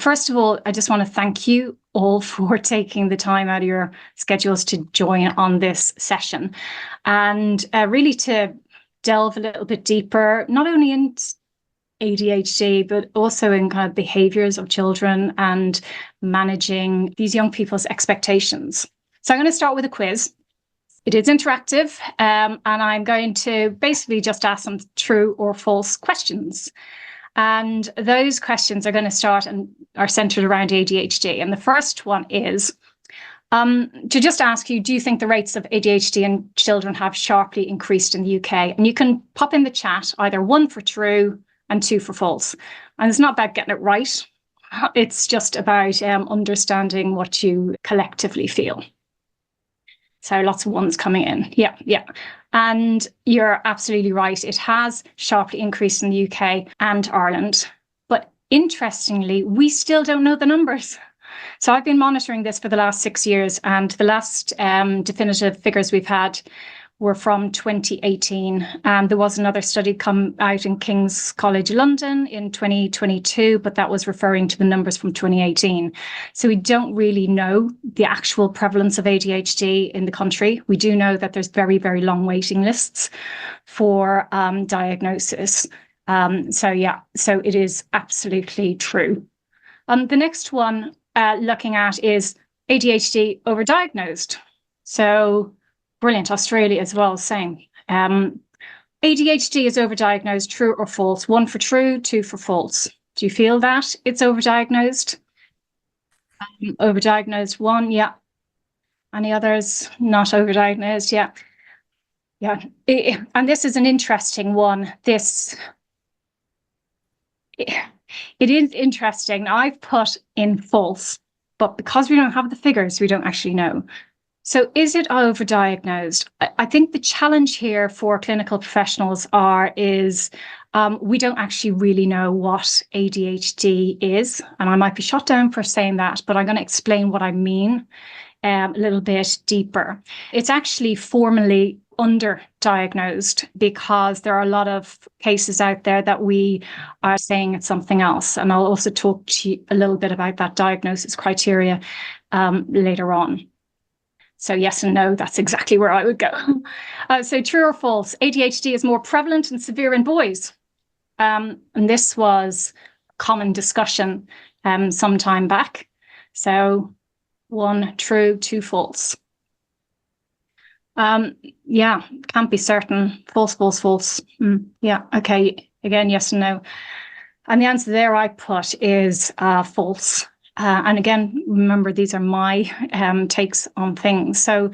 First of all, I just want to thank you all for taking the time out of your schedules to join on this session, and really to delve a little bit deeper, not only in ADHD, but also in kind of behaviors of children and managing these young people's expectations. So I'm going to start with a quiz. It is interactive, and I'm going to basically just ask some true or false questions. And those questions are going to start and are centered around ADHD. And the first one is to just ask you, do you think the rates of ADHD in children have sharply increased in the UK? And you can pop in the chat either 1 for true and 2 for false. And it's not about getting it right. It's just about understanding what you collectively feel. So lots of ones coming in. Yeah. And you're absolutely right. It has sharply increased in the UK and Ireland. But interestingly, we still don't know the numbers. So I've been monitoring this for the last 6 years, and the last definitive figures we've had were from 2018. There was another study come out in King's College London in 2022, but that was referring to the numbers from 2018. So we don't really know the actual prevalence of ADHD in the country. We do know that there's very, very long waiting lists for diagnosis. So it is absolutely true. The next one looking at is ADHD overdiagnosed. So brilliant. Australia as well, same. ADHD is overdiagnosed, true or false? 1 for true, 2 for false. Do you feel that it's overdiagnosed? Overdiagnosed 1, yeah. Any others not overdiagnosed? Yeah. And this is an interesting one. It is interesting. I've put in false, but because we don't have the figures, we don't actually know. So is it overdiagnosed? I think the challenge here for clinical professionals is we don't actually really know what ADHD is. And I might be shot down for saying that, but I'm going to explain what I mean a little bit deeper. It's actually formally underdiagnosed because there are a lot of cases out there that we are saying it's something else. And I'll also talk to you a little bit about that diagnosis criteria later on. So yes and no, that's exactly where I would go. So true or false, ADHD is more prevalent and severe in boys. And this was a common discussion some time back. So 1 true, 2 false. Can't be certain. False. Yeah, okay. Again, yes and no. And the answer there I put is false. And again, remember, these are my takes on things. So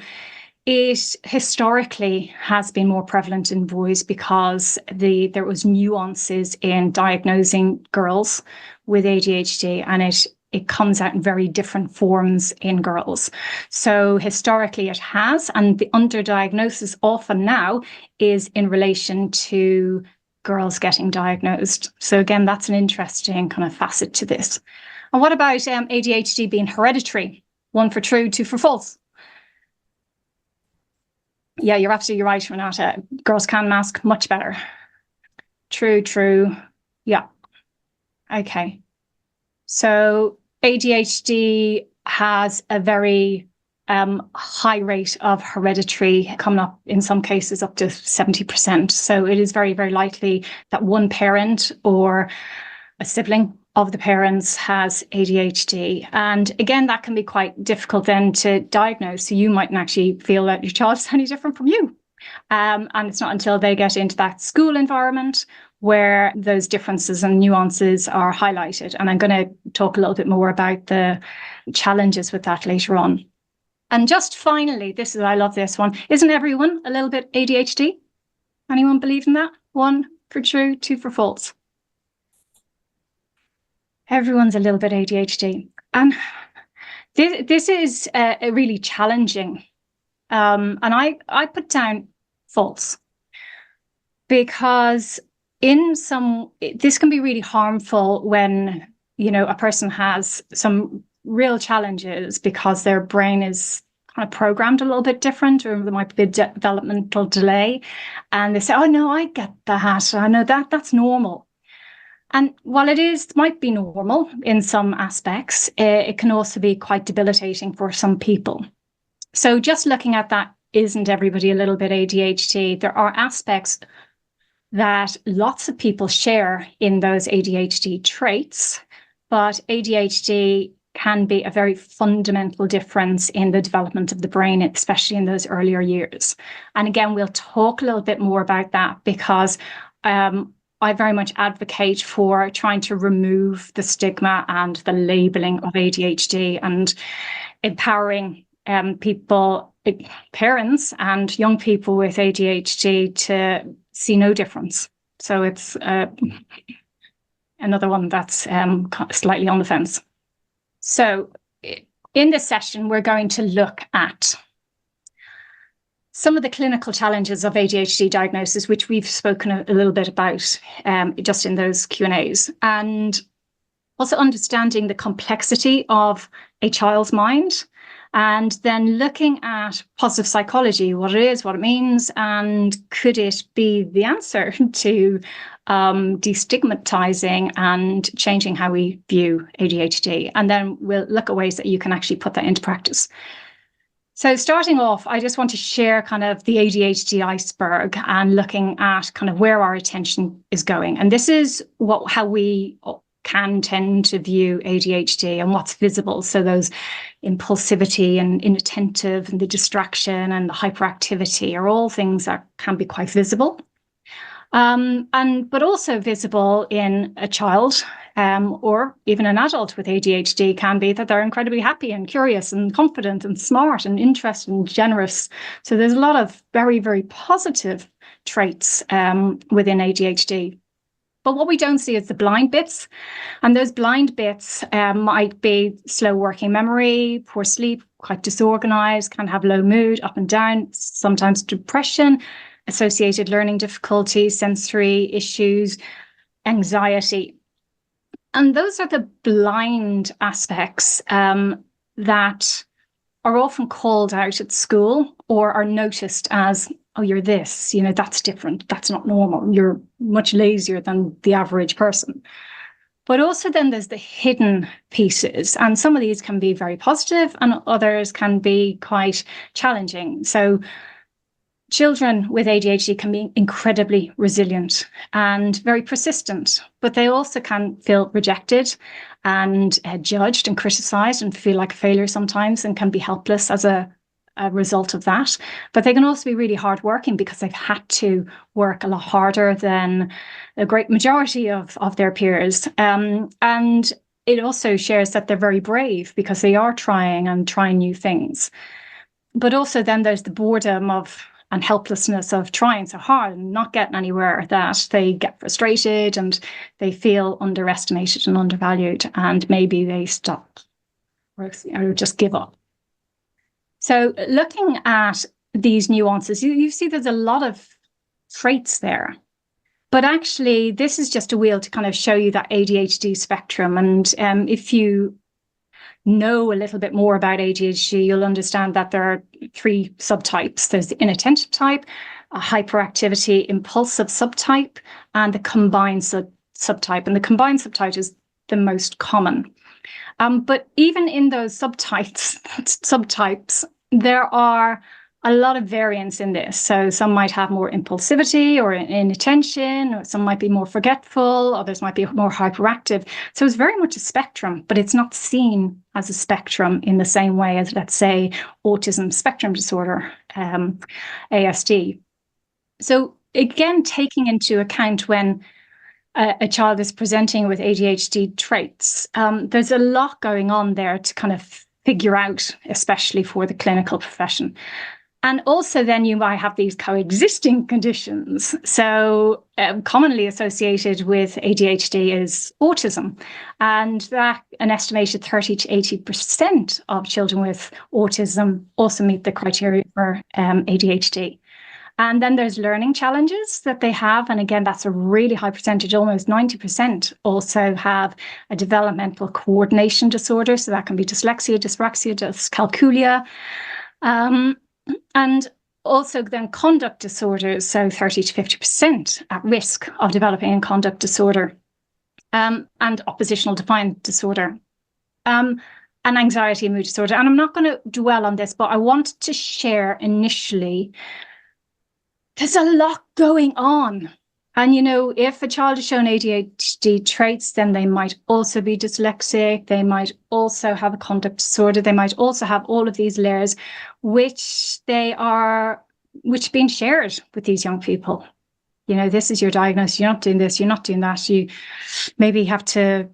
it historically has been more prevalent in boys because there was nuances in diagnosing girls with ADHD, and it comes out in very different forms in girls. So historically it has, and the underdiagnosis often now is in relation to girls getting diagnosed. So again, that's an interesting kind of facet to this. And what about ADHD being hereditary? 1 for true, 2 for false. Yeah, you're absolutely right, Renata. Girls can mask much better. True. Yeah. Okay. So ADHD has a very high rate of hereditary, coming up in some cases up to 70%. So it is very, very likely that one parent or a sibling of the parents has ADHD. And again, that can be quite difficult then to diagnose. So you mightn't actually feel that your child is any different from you. And it's not until they get into that school environment where those differences and nuances are highlighted. And I'm going to talk a little bit more about the challenges with that later on. And just finally, I love this one. Isn't everyone a little bit ADHD? Anyone believe in that? 1 for true, 2 for false. Everyone's a little bit ADHD. And this is a really challenging. And I put down false because this can be really harmful when, a person has some real challenges because their brain is kind of programmed a little bit different, or there might be a developmental delay. And they say, oh no, I get that. I know that's normal. And while might be normal in some aspects, it can also be quite debilitating for some people. So just looking at that, isn't everybody a little bit ADHD? There are aspects that lots of people share in those ADHD traits, but ADHD can be a very fundamental difference in the development of the brain, especially in those earlier years. And again, we'll talk a little bit more about that because I very much advocate for trying to remove the stigma and the labeling of ADHD and empowering people, parents and young people with ADHD to see no difference. So it's another one that's slightly on the fence. So in this session, we're going to look at some of the clinical challenges of ADHD diagnosis, which we've spoken a little bit about just in those Q&As, and also understanding the complexity of a child's mind, and then looking at positive psychology, what it is, what it means, and could it be the answer to destigmatizing and changing how we view ADHD. And then we'll look at ways that you can actually put that into practice. So starting off, I just want to share kind of the ADHD iceberg and looking at kind of where our attention is going. And this is how we can tend to view ADHD and what's visible. So those impulsivity and inattentive and the distraction and the hyperactivity are all things that can be quite visible. But also visible in a child or even an adult with ADHD can be that they're incredibly happy and curious and confident and smart and interested and generous. So there's a lot of very, very positive traits within ADHD. But what we don't see is the blind bits. And those blind bits might be slow working memory, poor sleep, quite disorganized, can have low mood, up and down, sometimes depression, associated learning difficulties, sensory issues, anxiety. And those are the blind aspects that are often called out at school or are noticed as, oh, you're this, that's different. That's not normal. You're much lazier than the average person. But also then there's the hidden pieces. And some of these can be very positive and others can be quite challenging. So children with ADHD can be incredibly resilient and very persistent, but they also can feel rejected and judged and criticized and feel like a failure sometimes and can be helpless as a result of that. But they can also be really hardworking because they've had to work a lot harder than a great majority of their peers. And it also shares that they're very brave because they are trying new things. But also then there's the boredom and helplessness of trying so hard and not getting anywhere, that they get frustrated and they feel underestimated and undervalued, and maybe they stop or just give up. So looking at these nuances, you see there's a lot of traits there. But actually, this is just a wheel to kind of show you that ADHD spectrum. And if you know a little bit more about ADHD, you'll understand that there are 3 subtypes. There's the inattentive type, a hyperactivity impulsive subtype, and the combined subtype. And the combined subtype is the most common. But even in those subtypes, there are a lot of variance in this. So some might have more impulsivity or inattention, or some might be more forgetful, others might be more hyperactive. So it's very much a spectrum, but it's not seen as a spectrum in the same way as, let's say, autism spectrum disorder, ASD. So again, taking into account when a child is presenting with ADHD traits, there's a lot going on there to kind of figure out, especially for the clinical profession. And also then you might have these coexisting conditions. So commonly associated with ADHD is autism. And that an estimated 30 to 80% of children with autism also meet the criteria for ADHD. And then there's learning challenges that they have. And again, that's a really high percentage, almost 90% also have a developmental coordination disorder. So that can be dyslexia, dyspraxia, dyscalculia. And also then conduct disorders, so 30 to 50% at risk of developing a conduct disorder. and oppositional defiant disorder, and anxiety and mood disorder. And I'm not going to dwell on this, but I want to share initially, there's a lot going on. And, you know, if a child has shown ADHD traits, then they might also be dyslexic. They might also have a conduct disorder. They might also have all of these layers, which are being shared with these young people. You know, this is your diagnosis. You're not doing this. You're not doing that. You maybe have to,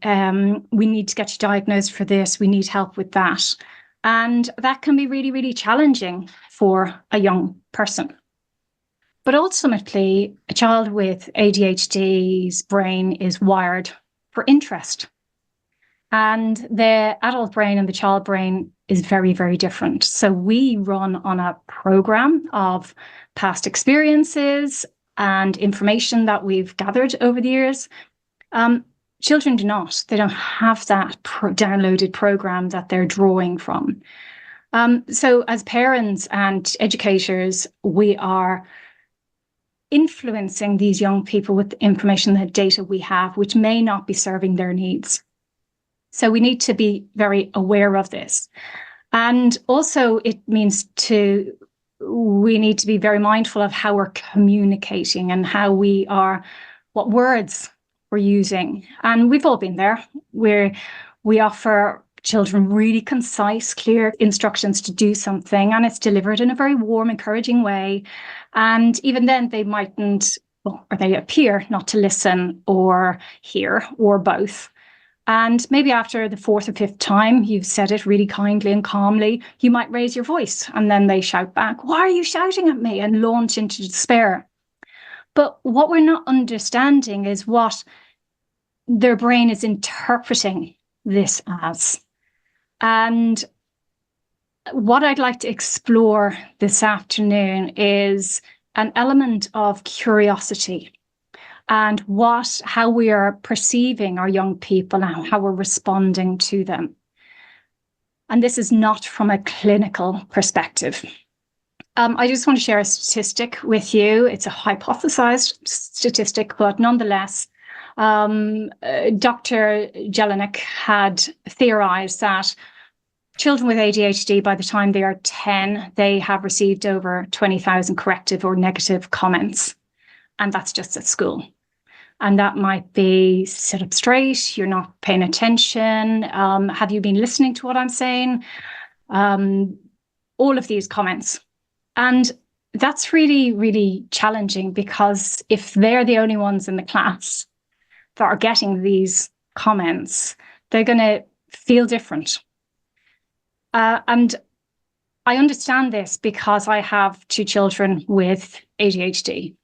we need to get you diagnosed for this. We need help with that. And that can be really, really challenging for a young person. But ultimately, a child with ADHD's brain is wired for interest. And the adult brain and the child brain is very, very different. So we run on a program of past experiences and information that we've gathered over the years. Children do not. They don't have that downloaded program that they're drawing from. So as parents and educators, we are influencing these young people with the information, the data we have, which may not be serving their needs. So we need to be very aware of this. And also it means we need to be very mindful of how we're communicating and what words we're using. And we've all been there, where we offer children really concise, clear instructions to do something, and it's delivered in a very warm, encouraging way. And even then they mightn't, or they appear not to listen or hear, or both. And maybe after the fourth or fifth time you've said it really kindly and calmly, you might raise your voice, and then they shout back, "Why are you shouting at me?" and launch into despair. But what we're not understanding is what their brain is interpreting this as. And what I'd like to explore this afternoon is an element of curiosity and how we are perceiving our young people and how we're responding to them. And this is not from a clinical perspective. I just want to share a statistic with you. It's a hypothesized statistic, but nonetheless, Dr. Jelinek had theorized that children with ADHD, by the time they are 10, they have received over 20,000 corrective or negative comments. And that's just at school. And that might be, sit up straight, you're not paying attention, have you been listening to what I'm saying? All of these comments. And that's really, really challenging, because if they're the only ones in the class that are getting these comments, they're going to feel different. And I understand this because I have two children with ADHD,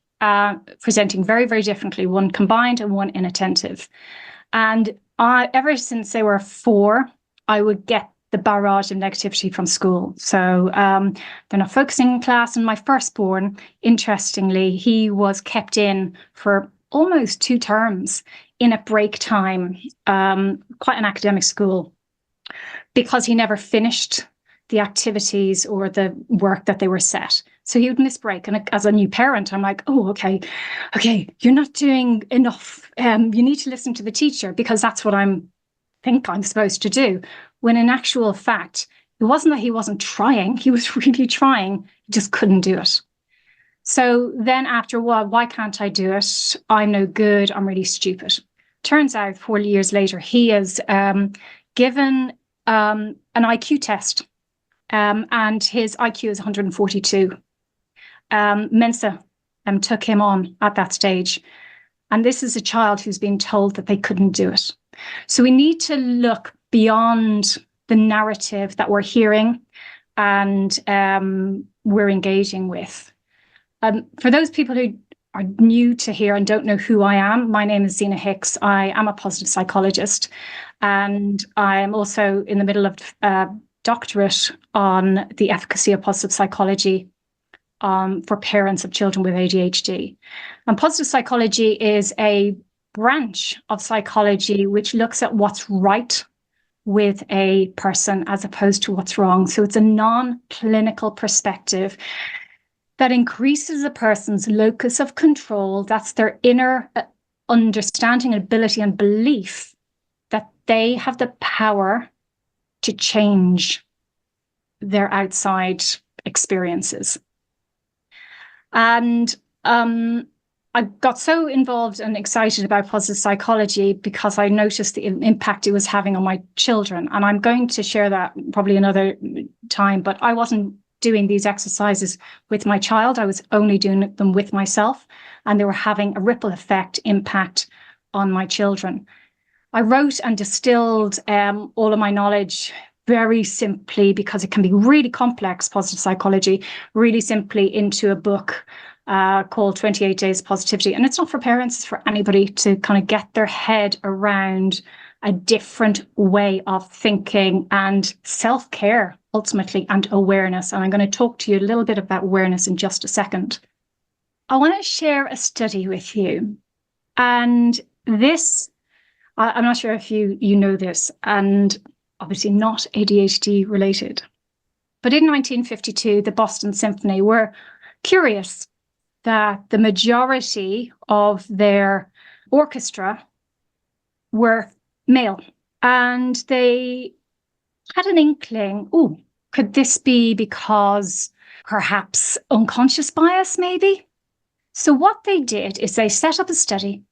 presenting very, very differently, one combined and one inattentive. And ever since they were 4, I would get the barrage of negativity from school. So they're not focusing in class. And my firstborn, interestingly, he was kept in for almost 2 terms in a break time, quite an academic school, because he never finished the activities or the work that they were set. So he would miss break. And as a new parent, I'm like, oh, okay, you're not doing enough. You need to listen to the teacher, because that's what think I'm supposed to do. When in actual fact, it wasn't that he wasn't trying. He was really trying. He just couldn't do it. So then after a while, why can't I do it? I'm no good. I'm really stupid. Turns out 4 years later, he is given an IQ test, and his IQ is 142. Mensa took him on at that stage. And this is a child who's been told that they couldn't do it. So we need to look beyond the narrative that we're hearing and we're engaging with. For those people who are new to here and don't know who I am, my name is Zena Hicks. I am a positive psychologist, and I am also in the middle of a doctorate on the efficacy of positive psychology for parents of children with ADHD. And positive psychology is a branch of psychology which looks at what's right with a person as opposed to what's wrong. So it's a non-clinical perspective that increases a person's locus of control. That's their inner understanding, ability, and belief that they have the power to change their outside experiences. And I got so involved and excited about positive psychology because I noticed the impact it was having on my children. And I'm going to share that probably another time, but I wasn't doing these exercises with my child. I was only doing them with myself, and they were having a ripple effect impact on my children. I wrote and distilled all of my knowledge very simply, because it can be really complex, positive psychology, really simply into a book called 28 Days of Positivity. And it's not for parents, it's for anybody to kind of get their head around a different way of thinking and self-care, ultimately, and awareness. And I'm going to talk to you a little bit about awareness in just a second. I want to share a study with you. And this, I'm not sure if you know this, and obviously not ADHD related. But in 1952, the Boston Symphony were curious that the majority of their orchestra were male. And they had an inkling, could this be because perhaps unconscious bias, maybe? So what they did is they set up a study,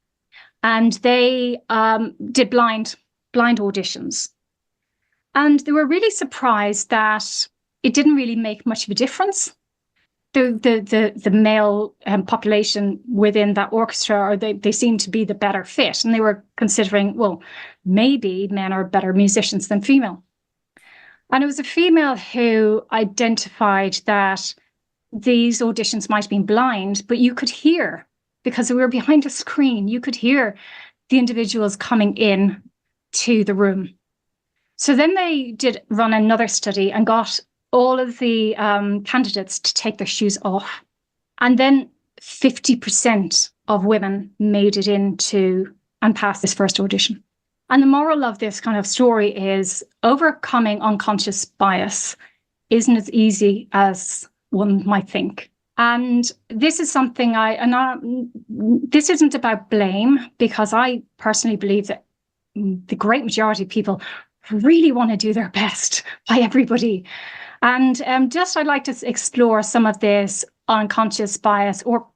and they did blind auditions. And they were really surprised that it didn't really make much of a difference. The male population within that orchestra, or they seemed to be the better fit. And they were considering, well, maybe men are better musicians than female. And it was a female who identified that these auditions might have been blind, but you could hear, because we were behind a screen, you could hear the individuals coming in to the room. So then they did run another study and got all of the candidates to take their shoes off. And then 50% of women made it into and passed this first audition. And the moral of this kind of story is overcoming unconscious bias isn't as easy as one might think. And this is something this isn't about blame, because I personally believe that the great majority of people really want to do their best by everybody. And I'd like to explore some of this unconscious bias, or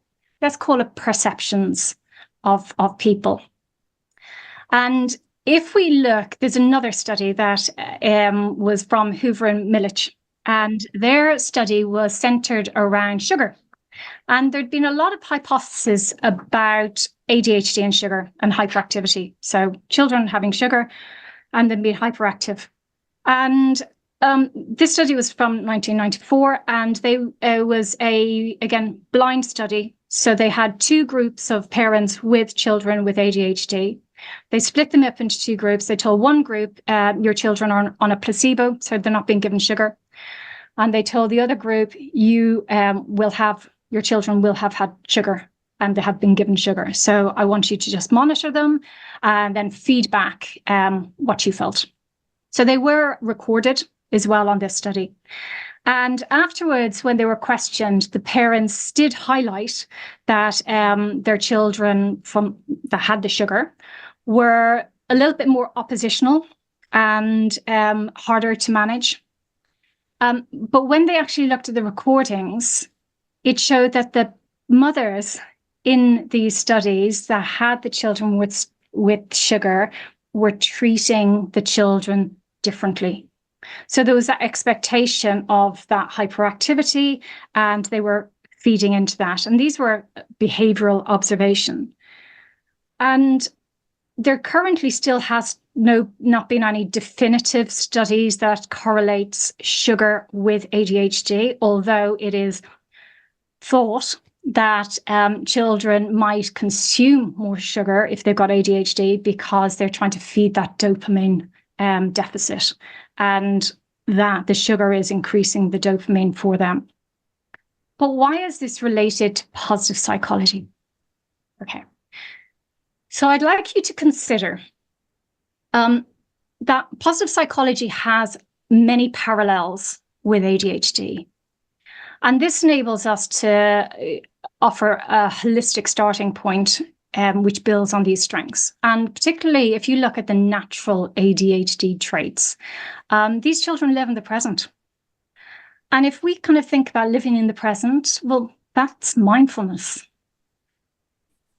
let's call it perceptions of people. And if we look, there's another study that was from Hoover and Milich, and their study was centered around sugar. And there'd been a lot of hypotheses about ADHD and sugar and hyperactivity. So children having sugar and then being hyperactive. And this study was from 1994, and it was again, blind study. So they had two groups of parents with children with ADHD. They split them up into two groups. They told one group, your children are on a placebo, so they're not being given sugar. And they told the other group, your children will have had sugar, and they have been given sugar. So I want you to just monitor them and then feedback what you felt. So they were recorded as well on this study. And afterwards, when they were questioned, the parents did highlight that their children that had the sugar were a little bit more oppositional and harder to manage. But when they actually looked at the recordings, it showed that the mothers in these studies that had the children with sugar were treating the children differently. So there was that expectation of that hyperactivity, and they were feeding into that. And these were behavioral observation. And there currently still has not been any definitive studies that correlates sugar with ADHD, although it is thought that children might consume more sugar if they've got ADHD because they're trying to feed that dopamine deficit, and that the sugar is increasing the dopamine for them. But why is this related to positive psychology? Okay. So I'd like you to consider that positive psychology has many parallels with ADHD. And this enables us to offer a holistic starting point which builds on these strengths. And particularly if you look at the natural ADHD traits, these children live in the present. And if we kind of think about living in the present, well, that's mindfulness.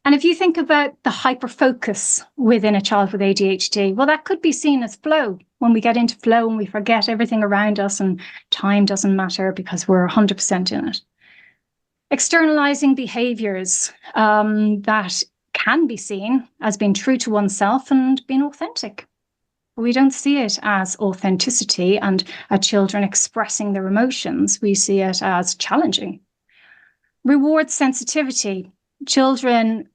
And if you think about the hyper-focus within a child with ADHD, well, that could be seen as flow. When we get into flow and we forget everything around us and time doesn't matter because we're 100% in it. Externalizing behaviors that can be seen as being true to oneself and being authentic. We don't see it as authenticity and children expressing their emotions. We see it as challenging. Reward sensitivity. Children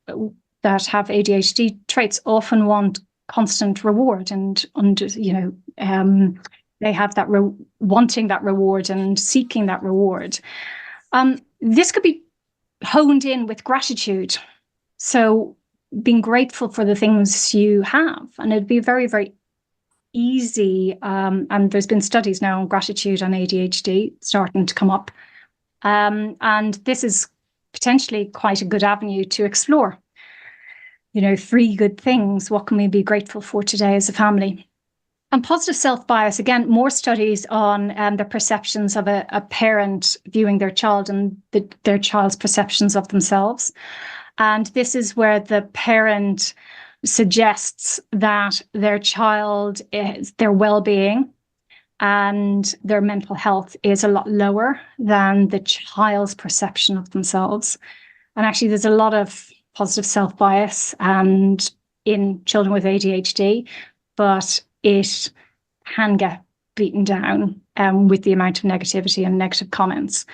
that have ADHD traits often want constant reward and they have that wanting that reward and seeking that reward. This could be honed in with gratitude. So being grateful for the things you have, and it'd be very, very easy. And there's been studies now on gratitude and ADHD starting to come up. And this is potentially quite a good avenue to explore. 3 good things. What can we be grateful for today as a family? And positive self-bias, again, more studies on the perceptions of a parent viewing their child and their child's perceptions of themselves. And this is where the parent suggests that their child, their well-being and their mental health is a lot lower than the child's perception of themselves. And actually, there's a lot of positive self-bias and in children with ADHD, but it can get beaten down with the amount of negativity and negative comments.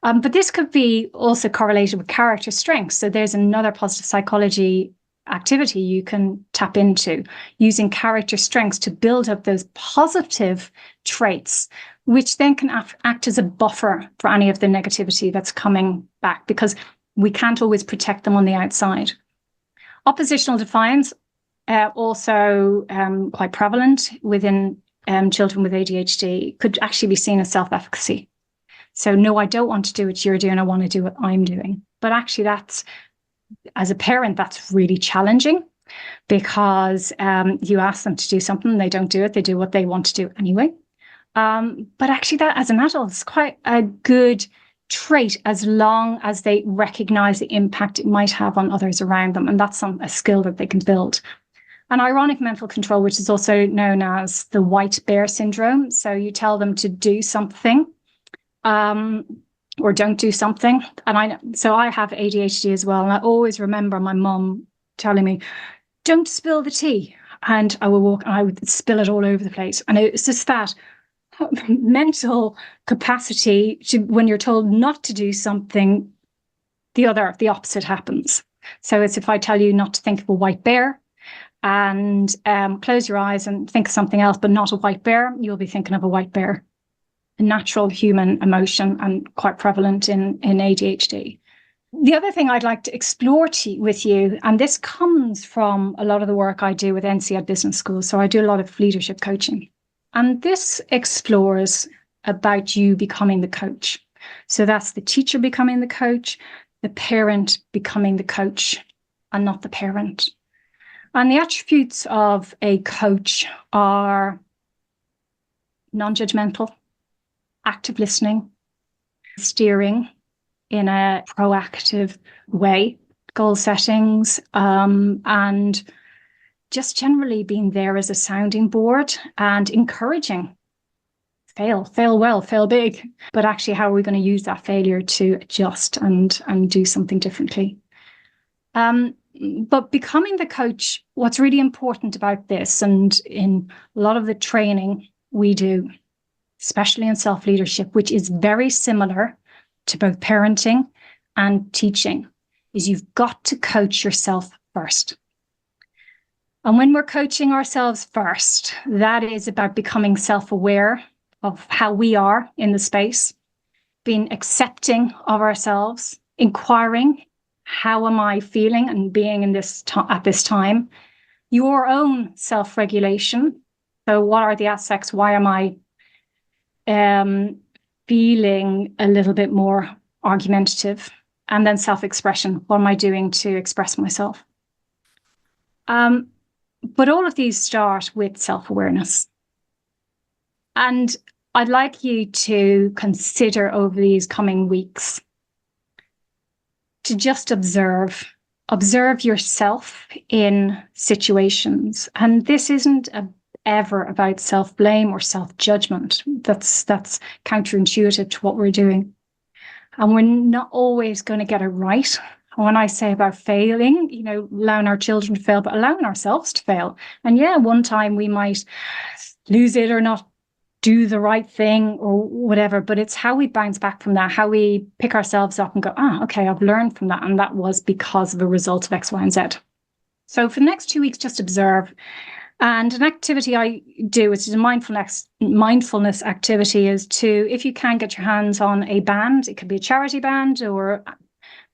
But this could be also correlated with character strengths. So there's another positive psychology activity you can tap into, using character strengths to build up those positive traits, which then can act as a buffer for any of the negativity that's coming back, because we can't always protect them on the outside. Oppositional defiance, also quite prevalent within children with ADHD, could actually be seen as self-efficacy. So no, I don't want to do what you're doing, I want to do what I'm doing. But actually that's, as a parent, that's really challenging, because you ask them to do something, they don't do it, they do what they want to do anyway. But actually that, as an adult, is quite a good trait as long as they recognize the impact it might have on others around them. And that's a skill that they can build. And ironic mental control, which is also known as the white bear syndrome. So you tell them to do something or don't do something. And I have ADHD as well. And I always remember my mum telling me, don't spill the tea. And I would walk and I would spill it all over the place. And it's just that mental capacity to, when you're told not to do something, the opposite happens. So it's, if I tell you not to think of a white bear and close your eyes and think of something else, but not a white bear, you'll be thinking of a white bear. A natural human emotion and quite prevalent in ADHD. The other thing I'd like to explore with you, and this comes from a lot of the work I do with NCEAD Business School, so I do a lot of leadership coaching. And this explores about you becoming the coach. So that's the teacher becoming the coach, the parent becoming the coach, and not the parent. And the attributes of a coach are non-judgmental, active listening, steering in a proactive way, goal settings, and just generally being there as a sounding board and encouraging. Fail well, fail big. But actually, how are we going to use that failure to adjust and do something differently? But becoming the coach, what's really important about this, and in a lot of the training we do, especially in self-leadership, which is very similar to both parenting and teaching, is you've got to coach yourself first. And when we're coaching ourselves first, that is about becoming self-aware of how we are in the space, being accepting of ourselves, inquiring, how am I feeling and being in this at this time, your own self-regulation. So what are the aspects? Why am I feeling a little bit more argumentative? And then self-expression. What am I doing to express myself? But all of these start with self-awareness. And I'd like you to consider over these coming weeks to just observe yourself in situations. And this isn't ever about self-blame or self-judgment. That's counterintuitive to what we're doing. And we're not always going to get it right. When I say about failing, allowing our children to fail, but allowing ourselves to fail. And yeah, one time we might lose it or not do the right thing or whatever, but it's how we bounce back from that, how we pick ourselves up and go, okay, I've learned from that. And that was because of a result of X, Y, and Z. So for the next 2 weeks, just observe. And an activity I do, which is a mindfulness activity, is to, if you can, get your hands on a band. It could be a charity band, or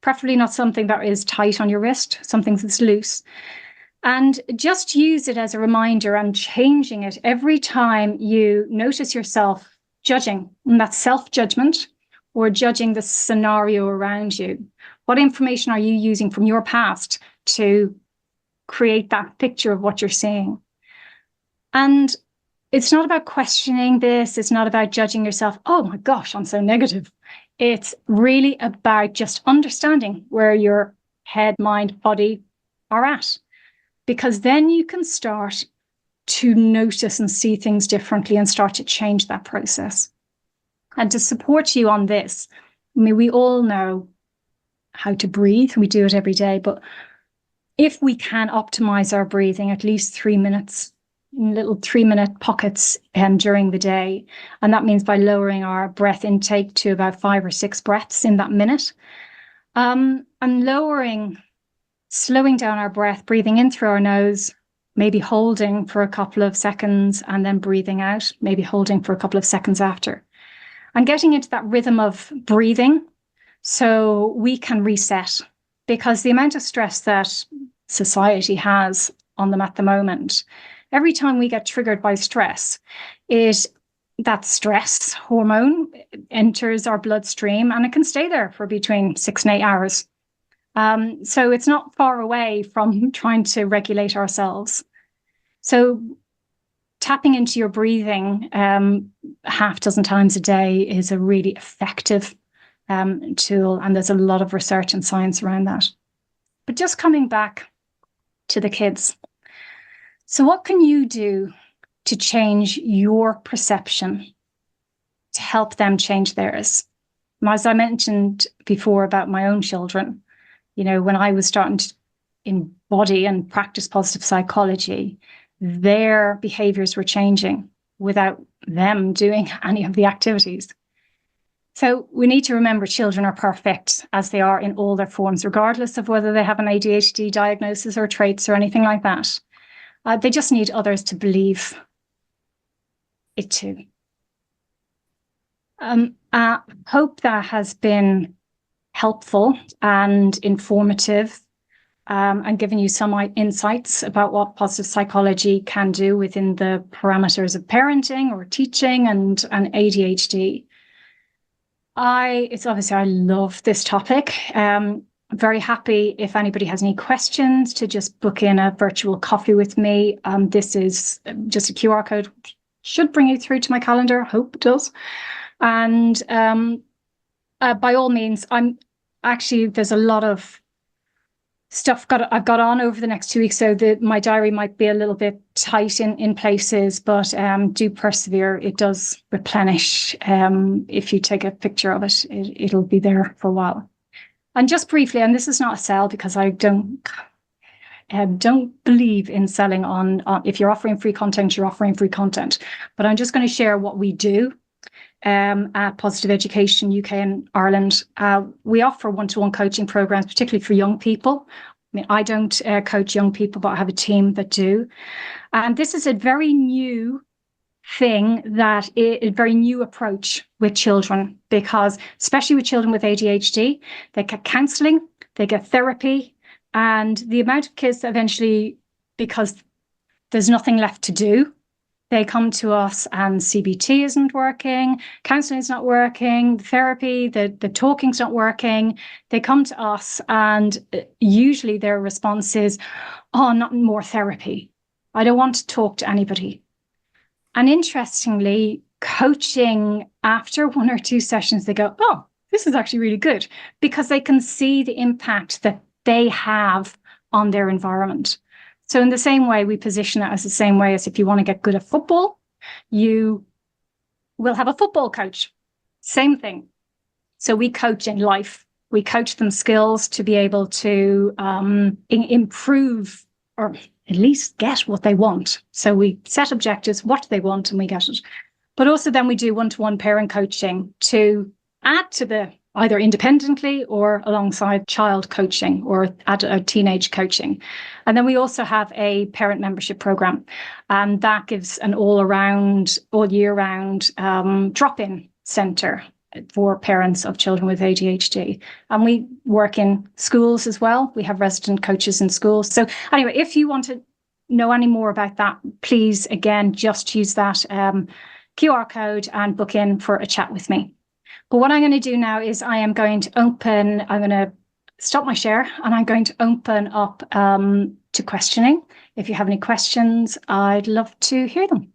preferably not something that is tight on your wrist, something that's loose. And just use it as a reminder and changing it every time you notice yourself judging. And that's self-judgment or judging the scenario around you. What information are you using from your past to create that picture of what you're seeing? And it's not about questioning this. It's not about judging yourself. Oh my gosh, I'm so negative. It's really about just understanding where your head, mind, body are at. Because then you can start to notice and see things differently and start to change that process. And to support you on this, we all know how to breathe. We do it every day. But if we can optimize our breathing at least 3 minutes, in little 3-minute pockets during the day, and that means by lowering our breath intake to about 5 or 6 breaths in that minute, and slowing down our breath, breathing in through our nose, maybe holding for a couple of seconds and then breathing out, maybe holding for a couple of seconds after. And getting into that rhythm of breathing so we can reset, because the amount of stress that society has on them at the moment, every time we get triggered by stress, that stress hormone enters our bloodstream and it can stay there for between 6 and 8 hours. So it's not far away from trying to regulate ourselves. So tapping into your breathing half dozen times a day is a really effective tool. And there's a lot of research and science around that. But just coming back to the kids. So what can you do to change your perception to help them change theirs? As I mentioned before about my own children, when I was starting to embody and practice positive psychology, their behaviors were changing without them doing any of the activities. So we need to remember children are perfect as they are in all their forms, regardless of whether they have an ADHD diagnosis or traits or anything like that. They just need others to believe it too. I hope that has been helpful and informative, and given you some insights about what positive psychology can do within the parameters of parenting or teaching and ADHD. It's obviously, I love this topic. I'm very happy if anybody has any questions to just book in a virtual coffee with me. This is just a QR code, should bring you through to my calendar. Hope it does. And by all means, there's a lot of stuff I've got on over the next 2 weeks, so that my diary might be a little bit tight in places, but do persevere. It does replenish. If you take a picture of it, it'll be there for a while. And just briefly, and this is not a sell, because I don't believe in selling on if you're offering free content, you're offering free content. But I'm just going to share what we do at Positive Education UK and Ireland. We offer one-to-one coaching programs, particularly for young people. I don't coach young people, but I have a team that do. And this is a very new thing, a very new approach with children, because especially with children with ADHD, they get counselling, they get therapy, and the amount of kids that eventually, because there's nothing left to do, they come to us and CBT isn't working, counseling is not working, therapy, the talking's not working. They come to us and usually their response is, oh, not more therapy. I don't want to talk to anybody. And interestingly, coaching after 1 or 2 sessions, they go, oh, this is actually really good, because they can see the impact that they have on their environment. So in the same way, we position it as the same way as if you want to get good at football, you will have a football coach. Same thing. So we coach in life. We coach them skills to be able to improve or at least get what they want. So we set objectives, what they want, and we get it. But also then we do one-to-one parent coaching to add to the either independently or alongside child coaching or teenage coaching. And then we also have a parent membership program, and that gives an all year round drop-in centre for parents of children with ADHD. And we work in schools as well. We have resident coaches in schools. So anyway, if you want to know any more about that, please, again, just use that QR code and book in for a chat with me. But what I'm going to do now is I'm going to stop my share and I'm going to open up to questioning. If you have any questions, I'd love to hear them.